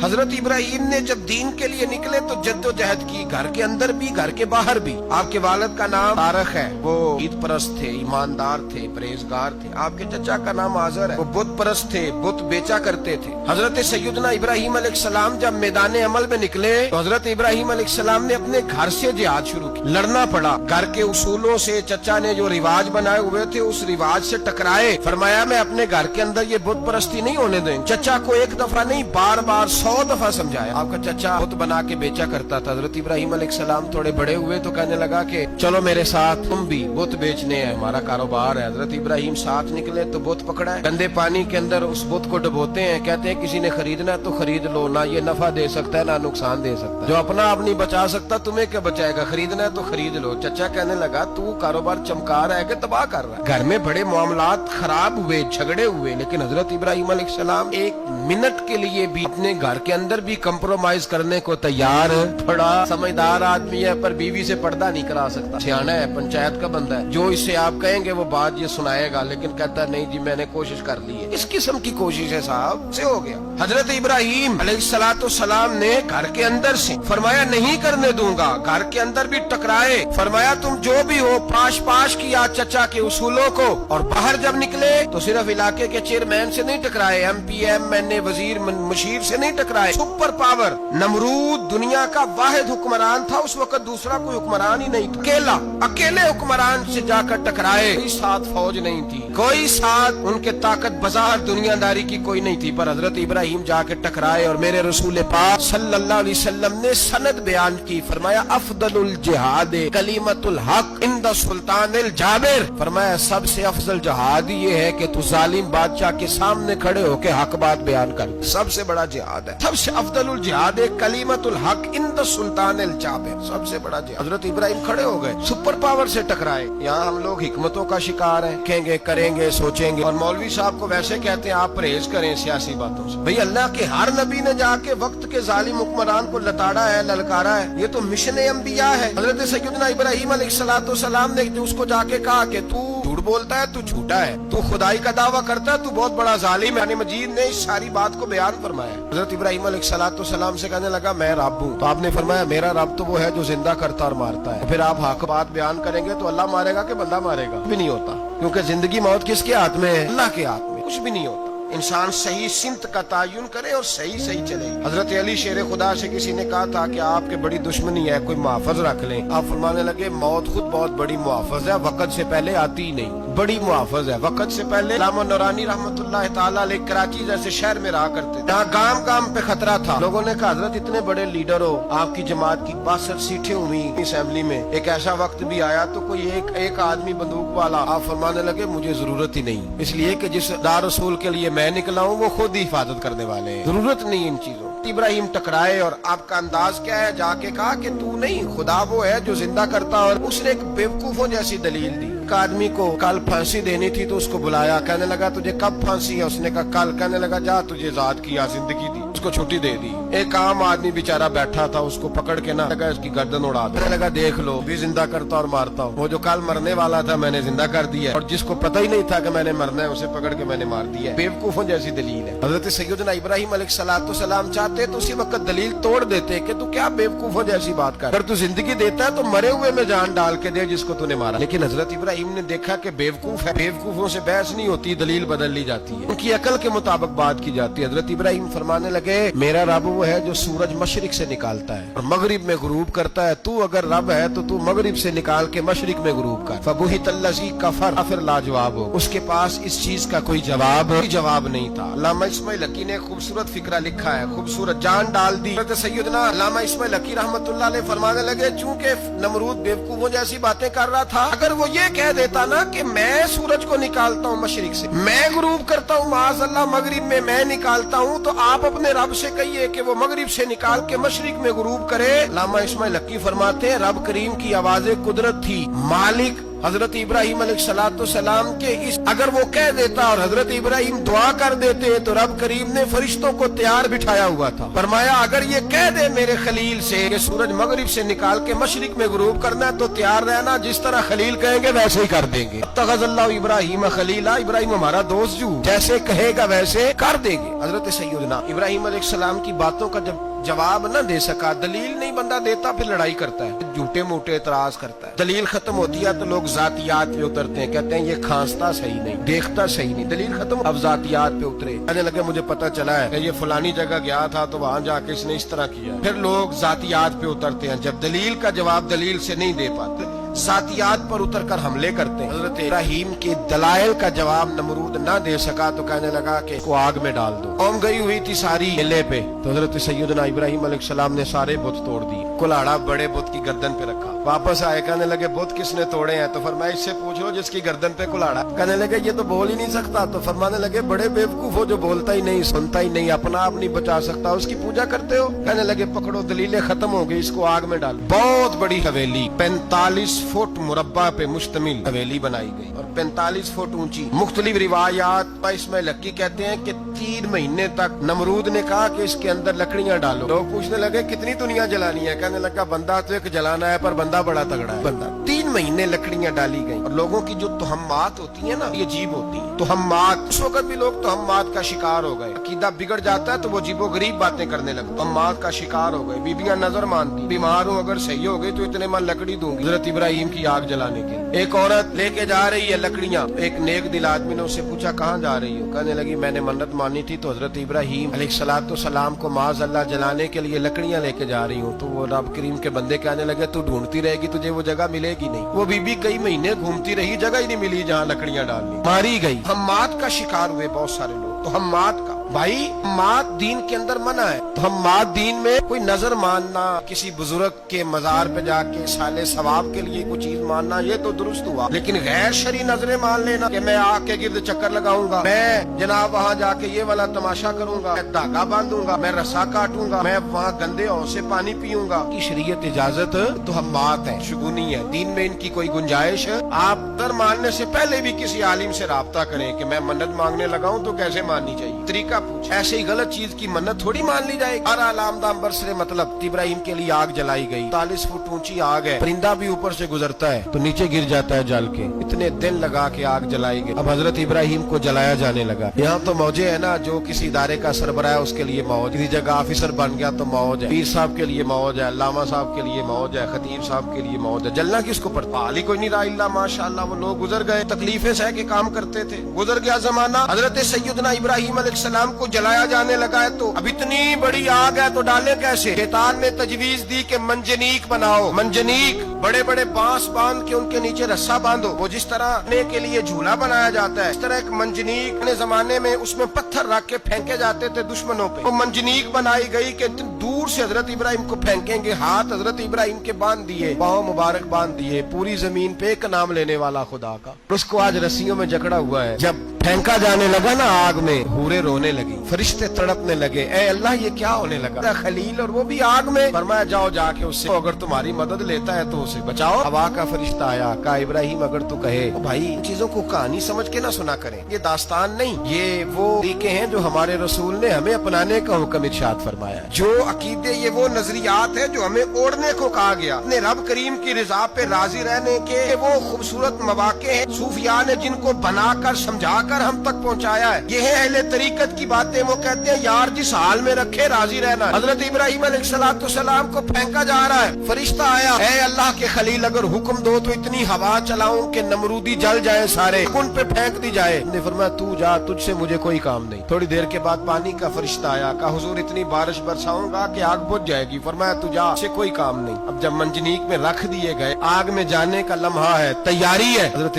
حضرت ابراہیم نے جب دین کے لیے نکلے تو جدوجہد کی، گھر کے اندر بھی گھر کے باہر بھی۔ آپ کے والد کا نام تارخ ہے، وہ عید پرست تھے، ایماندار تھے، پرہیزگار تھے۔ آپ کے چچا کا نام آزر ہے، وہ بت پرست تھے، بت بیچا کرتے تھے۔ حضرت سیدنا ابراہیم علیہ السلام جب میدان عمل میں نکلے تو حضرت ابراہیم علیہ السلام نے اپنے گھر سے جہاد شروع کی، لڑنا پڑا۔ گھر کے اصولوں سے چچا نے جو رواج بنائے ہوئے تھے اس رواج سے ٹکرائے۔ فرمایا میں اپنے گھر کے اندر یہ بت پرستی نہیں ہونے دیں۔ چچا کو ایک دفعہ نہیں بار بار 100 دفعہ سمجھایا۔ آپ کا چچا بت بنا کے بیچا کرتا تھا۔ حضرت ابراہیم علیہ السلام تھوڑے بڑے ہوئے تو کہنے لگا کہ چلو میرے ساتھ، تم بھی بت بیچنے ہیں، ہمارا کاروبار ہے۔ حضرت ابراہیم ساتھ نکلے تو بت پکڑا ہے، گندے پانی کے اندر اس بت کو ڈبوتے ہیں، کہتے ہیں کسی نے خریدنا ہے تو خرید لو، نہ یہ نفع دے سکتا ہے نہ نقصان دے سکتا ہے، جو اپنا آپ نہیں بچا سکتا تمہیں کیا بچائے گا، خریدنا ہے تو خرید لو۔ چچا کہنے لگا تو کاروبار چمکا رہا ہے کہ تباہ کر رہا ہے۔ گھر میں بڑے معاملات خراب ہوئے، جھگڑے ہوئے، لیکن حضرت ابراہیم علیہ السلام ایک منٹ کے لیے بھی اپنے گھر کے اندر بھی کمپرومائز کرنے کو تیار۔ بڑا سمجھدار آدمی ہے پر بیوی سے پردہ نہیں کرا سکتا، سیانا ہے، پنچایت کا بندہ ہے، جو اس سے آپ کہیں گے وہ بات یہ سنائے گا، لیکن کہتا ہے نہیں جی میں نے کوشش کر لی ہے۔ اس قسم کی کوشش ہے صاحب سے ہو گیا۔ حضرت ابراہیم علیہ السلام نے گھر کے اندر سے فرمایا نہیں کرنے دوں گا، گھر کے اندر بھی ٹکرائے۔ فرمایا تم جو بھی ہو، پاش کیا چچا کے اصولوں کو، اور باہر جب نکلے تو صرف علاقے کے چیئرمین سے نہیں ٹکرائے، ایم پی ایم این اے وزیر مشیر سے نہیں ٹکرائے، سپر پاور نمرود دنیا کا واحد حکمران تھا اس وقت، دوسرا کوئی حکمران ہی نہیں تھا، اکیلے حکمران سے جا کر ٹکرائے۔ کوئی ساتھ فوج نہیں تھی، کوئی ساتھ ان کے طاقت بظاہر دنیا داری کی کوئی نہیں تھی، پر حضرت ابراہیم جا کے ٹکرائے۔ اور میرے رسول پاک صلی اللہ علیہ وسلم نے سند بیان کی، فرمایا افضل الجہاد کلمۃ الحق عند سلطان الجابر، فرمایا سب سے افضل جہاد یہ ہے کہ تو ظالم بادشاہ کے سامنے کھڑے ہو کے حق بات بیان کر، سب سے بڑا جہاد ہے، سب سے افضل الجہاد کلمۃ الحق عند سلطان الجابر، سب سے بڑا جہاد۔ حضرت ابراہیم کھڑے ہو گئے، سپر پاور سے ٹکرائے۔ یہاں ہم لوگ حکمتوں کا شکار ہیں، کہیں گے کریں گے سوچیں گے، اور مولوی صاحب کو ویسے کہتے ہیں آپ پرہیز کریں سیاسی باتوں سے۔ بھئی اللہ کے ہر نبی نے جا کے وقت کے ظالم حکمران کو لتاڑا ہے، للکارا ہے، یہ تو مشن انبیاء ہے۔ حضرت سیدنا ابراہیم علیہ السلام نے اس کو جا کے کہا کہ تو جھوٹ بولتا ہے، تو جھوٹا ہے، تو خدائی کا دعویٰ کرتا ہے، تو بہت بڑا ظالم ہے۔ قرآن مجید نے اس ساری بات کو بیان فرمایا۔ حضرت ابراہیم علیہ السلام سے کہنے لگا میں رب ہوں، تو آپ نے فرمایا میرا رب تو وہ ہے جو زندہ کرتا اور مارتا ہے۔ پھر آپ حق بات بیان کریں گے تو اللہ مارے گا کہ بندہ مارے گا؟ بھی نہیں ہوتا، کیونکہ زندگی موت کس کے ہاتھ میں ہے؟ اللہ کے ہاتھ میں، کچھ بھی نہیں ہوتا۔ انسان صحیح سمت کا تعین کرے اور صحیح چلے۔ حضرت علی شیر خدا سے کسی نے کہا تھا کہ آپ کے بڑی دشمنی ہے، کوئی محافظ رکھ لیں۔ آپ فرمانے لگے موت خود بہت بڑی محافظ ہے، وقت سے پہلے آتی ہی نہیں، بڑی محافظ ہے وقت سے پہلے۔ علامہ نورانی رحمۃ اللہ تعالیٰ علیہ کراچی جیسے شہر میں رہا کرتے تھے، یہاں گام پہ خطرہ تھا۔ لوگوں نے کہا حضرت اتنے بڑے لیڈر ہو، آپ کی جماعت کی 62 سیٹیں ہوئی اسمبلی میں، ایک ایسا وقت بھی آیا تو کوئی ایک آدمی بندوق والا۔ آپ فرمانے لگے مجھے ضرورت ہی نہیں، اس لیے کہ جس دار رسول کے لیے میں نکلا ہوں وہ خود ہی حفاظت کرنے والے ہیں، ضرورت نہیں ان چیزوں۔ ابراہیم ٹکرائے اور آپ کا انداز کیا ہے؟ جا کے کہا کہ تو نہیں، خدا وہ ہے جو زندہ کرتا۔ اور اس نے ایک بیوقوفوں جیسی دلیل دی۔ ایک آدمی کو کل پھانسی دینی تھی تو اس کو بلایا، کہنے لگا تجھے کب پھانسی ہے؟ اس نے کہا کل۔ کہنے لگا جا تجھے ذات کی زندگی دی، اس کو چھٹی دے دی۔ ایک عام آدمی بیچارہ بیٹھا تھا، اس کو پکڑ کے نہ لگا اس کی گردن اڑا دیا۔ کہنے لگا دیکھ لو بھی زندہ کرتا اور مارتا ہوں، وہ جو کل مرنے والا تھا میں نے زندہ کر دیا، اور جس کو پتہ ہی نہیں تھا کہ میں نے مرنا ہے اسے پکڑ کے میں نے مار دیا۔ بیوقوفوں جیسی دلیل ہے۔ حضرت سیدنا ابراہیم علیہ السلام چاہتے تو اسی وقت دلیل توڑ دیتے کہ تو کیا بیوقوفوں جیسی بات کر، اگر تو زندگی دیتا ہے تو مرے ہوئے میں جان ڈال کے دے جس کو تو نے مارا۔ لیکن حضرت ابراہیم نے دیکھا کہ بیوقوف ہے، بیوقوفوں سے بحث نہیں ہوتی، دلیل بدل لی جاتی ہے، ان کی عقل کے مطابق بات کی جاتی ہے۔ حضرت ابراہیم فرمانے لگے میرا رب وہ ہے جو سورج مشرق سے نکالتا ہے اور مغرب میں غروب کرتا ہے، تو اگر رب ہے تو تو مغرب سے نکال کے مشرق میں غروب کر۔ فبہت الذی کفر، کافر لاجواب ہو، اس کے پاس اس چیز کا کوئی جواب نہیں تھا۔ علامہ اسماعیل حقی نے خوبصورت فقرہ لکھا ہے، خوبصورت جان ڈال دی۔ حضرت سیدنا علامہ اسماعیل حقی رحمۃ اللہ علیہ فرمانے لگے چونکہ نمرود بیوقوفوں جیسی باتیں کر رہا تھا، اگر وہ یہ کہہ دیتا نا کہ میں سورج کو نکالتا ہوں مشرق سے، میں غروب کرتا ہوں معاذ اللہ مغرب میں، میں نکالتا ہوں، تو آپ اپنے رب سے کہیے کہ وہ مغرب سے نکال کے مشرق میں غروب کرے۔ علامہ اسماعیل حقی فرماتے ہیں رب کریم کی آواز قدرت تھی، مالک حضرت ابراہیم علیہ السلام کے اس اگر وہ کہہ دیتا اور حضرت ابراہیم دعا کر دیتے تو رب کریم نے فرشتوں کو تیار بٹھایا ہوا تھا. فرمایا اگر یہ کہہ دے میرے خلیل سے کہ سورج مغرب سے نکال کے مشرق میں غروب کرنا ہے تو تیار رہنا, جس طرح خلیل کہیں گے ویسے ہی کر دیں گے. اتخذ اللہ ابراہیم خلیلا, ابراہیم ہمارا دوست جو جیسے کہے گا ویسے کر دیں گے. حضرت سیدنا ابراہیم علیہ السلام کی باتوں کا جب جواب نہ دے سکا, دلیل نہیں بندہ دیتا, پھر لڑائی کرتا ہے, جھوٹے موٹے اعتراض کرتا ہے. دلیل ختم ہوتی ہے تو لوگ ذاتیات پہ اترتے ہیں, کہتے ہیں یہ کھانستا صحیح نہیں, دیکھتا صحیح نہیں. دلیل ختم, اب ذاتیات پہ اترے. کہنے لگے مجھے پتا چلا ہے کہ یہ فلانی جگہ گیا تھا تو وہاں جا کے اس نے اس طرح کیا. پھر لوگ ذاتیات پہ اترتے ہیں, جب دلیل کا جواب دلیل سے نہیں دے پاتے ذاتیات پر اتر کر حملے کرتے ہیں. حضرت ابراہیم کے دلائل کا جواب نمرود نہ دے سکا تو کہنے لگا کہ کو آگ میں ڈال دو. قوم گئی ہوئی تھی ساری میلے پہ, تو حضرت سیدنا ابراہیم علیہ السلام نے سارے بت توڑ دیے. کلاڑا بڑے بت کی گردن پہ رکھا, واپس آئے, کہنے لگے بت کس نے توڑے ہیں؟ تو فرمایا اس سے پوچھ لو جس کی گردن پہ کلاڑا. کہنے لگے یہ تو بول ہی نہیں سکتا. تو فرمانے لگے بڑے بیوقوف ہو جو بولتا ہی نہیں, سنتا ہی نہیں, اپنا آپ نہیں بچا سکتا, اس کی پوجا کرتے ہو. کہنے لگے پکڑو دلیلیں ختم ہو گئی, اس کو آگ میں ڈال. بہت بڑی حویلی 45 فٹ مربع پہ مشتمل حویلی بنائی گئی اور 45 فٹ اونچی. مختلف روایات اس میں لکی کہتے ہیں کہ 3 مہینے تک نمرود نے کہا کہ اس کے اندر لکڑیاں ڈالو. لوگ پوچھنے لگے کتنی دنیا جلانی ہے؟ کہنے لگا بندہ تو ایک جلانا ہے, پر بندہ بڑا تگڑا ہے. بندہ 3 مہینے لکڑیاں ڈالی گئی. اور لوگوں کی جو تہمات ہوتی ہیں نا, یہ عجیب ہوتی ہیں تہمات. اس وقت بھی لوگ تہمات کا شکار ہو گئے, عقیدہ بگڑ جاتا ہے تو وہ عجیب و غریب باتیں کرنے لگے, تہمات کا شکار ہو گئے. بیبیاں نظر مانتی, بیمار ہوں اگر صحیح ہو گئی تو اتنے من لکڑی دوں گی حضرت ابراہیم کی آگ جلانے کے. ایک عورت لے کے جا رہی ہے لکڑیاں, ایک نیک دل آدمی نے اس سے پوچھا کہاں جا رہی ہو؟ کہنے لگی میں نے منت مانی تھی تو حضرت ابراہیم علیہ السلام کو معاذ اللہ جلانے کے لیے لکڑیاں لے کے جا رہی ہوں. تو وہ رب کریم کے بندے کہنے لگے تو ڈھونڈتی رہے گی, تجھے وہ جگہ ملے گی نہیں. وہ بی بی کئی مہینے گھومتی رہی, جگہ ہی نہیں ملی جہاں لکڑیاں ڈالنی, ماری گئی. ہمات کا شکار ہوئے بہت سارے لوگ. تو ہمات کا بھائی ہمات دین کے اندر منع ہے. تو ہمات دین میں کوئی نظر ماننا, کسی بزرگ کے مزار پہ جا کے سالے ثواب کے لیے کوئی چیز ماننا, یہ تو درست ہوا. لیکن غیر شرعی نظریں مان لینا کہ میں آگ کے گرد چکر لگاؤں گا, میں جناب وہاں جا کے یہ والا تماشا کروں گا, میں دھاگا باندھوں گا, میں رسا کاٹوں گا, میں وہاں گندے ہوں سے پانی پیوں گا, کی شریعت اجازت تو ہمات ہے, شگونی ہے. دین میں ان کی کوئی گنجائش ہے. آپ در ماننے سے پہلے بھی کسی عالم سے رابطہ کریں کہ میں منت مانگنے لگاؤں تو کیسے ماننی چاہیے, طریقہ پوچھ. ایسے ہی غلط چیز کی منت تھوڑی مان لی جائے. ہر علامدام برسرے مطلب ابراہیم کے لیے آگ جلائی گئی. 40 فٹ اونچی آگ ہے, پرندہ بھی اوپر سے گزرتا ہے تو نیچے گر جاتا ہے جل کے. اتنے دن لگا کے آگ جلائی گئی. اب حضرت ابراہیم کو جلایا جانے لگا. یہاں تو موجے ہے نا, جو کسی ادارے کا سربراہ ہے اس کے لیے موج, کسی جگہ آفیسر بن گیا تو موج ہے, پیر صاحب کے لیے موج ہے, علامہ صاحب کے لیے موج ہے, خطیب صاحب کے لیے موج ہے. جلنا کس کو پڑتا؟ حال ہی کوئی نہیں رہا الا ماشاءاللہ. وہ لوگ گزر گئے, تکلیفیں سہ کے کام کرتے تھے, گزر گیا زمانہ. حضرت سیدنا ابراہیم علیہ السلام کو جلایا جانے لگا ہے تو اب اتنی بڑی آگ ہے تو ڈالے کیسے؟ شیطان نے تجویز دی کہ منجنیق بناؤ. منجنیق بڑے بڑے بانس باندھ کے ان کے نیچے رسا باندھو. وہ جس طرح رکھنے کے لیے جھولا بنایا جاتا ہے, اس طرح ایک منجنیق نے زمانے میں اس میں پتھر رکھ کے پھینکے جاتے تھے دشمنوں پہ. وہ منجنیق بنائی گئی کہ دور سے حضرت ابراہیم کو پھینکیں گے. ہاتھ حضرت ابراہیم کے باندھ دیے, پاؤں مبارک باندھ دیے. پوری زمین پہ ایک نام لینے والا خدا کا. اس کو آج رسیوں میں جکڑا ہوا ہے. جب پھینکا جانے لگا نا آگ میں, حوریں رونے لگی, فرشتے تڑپنے لگے, اے اللہ یہ کیا ہونے لگا؟ خلیل اور وہ بھی آگ میں. فرمایا جاؤ جا کے اس سے, اگر تمہاری مدد لیتا ہے تو اسے بچاؤ. ہوا کا فرشتہ آیا, کہا ابراہیم اگر تو کہے. بھائی ان چیزوں کو کہانی سمجھ کے نہ سنا کریں, یہ داستان نہیں, یہ وہ طریقے ہیں جو ہمارے رسول نے ہمیں اپنانے کا حکم ارشاد فرمایا. جو عقیدے, یہ وہ نظریات ہے جو ہمیں اوڑھنے کو کہا گیا. اپنے رب کریم کی رضا پہ راضی رہنے کے وہ خوبصورت مواقع ہیں صوفیاء نے جن کو بنا کر سمجھا کر ہم تک پہنچایا ہے. یہ ہے اہل طریقت کی باتیں. وہ کہتے ہیں یار جس حال میں رکھے راضی رہنا. حضرت ابراہیم علیہ السلام کو پھینکا جا رہا ہے, فرشتہ آیا, اے اللہ کے خلیل اگر حکم دو تو اتنی ہوا چلاؤں کہ نمرودی جل جائے سارے, ان پہ پھینک دی جائے. نے فرمایا تو جا, تجھ سے مجھے کوئی کام نہیں. تھوڑی دیر کے بعد پانی کا فرشتہ آیا, کہا حضور اتنی بارش برساؤں گا کہ آگ بجھ جائے گی. فرمایا تو جا, سے کوئی کام نہیں. اب جب منجنیق میں رکھ دیے گئے, آگ میں جانے کا لمحہ ہے, تیاری ہے. حضرت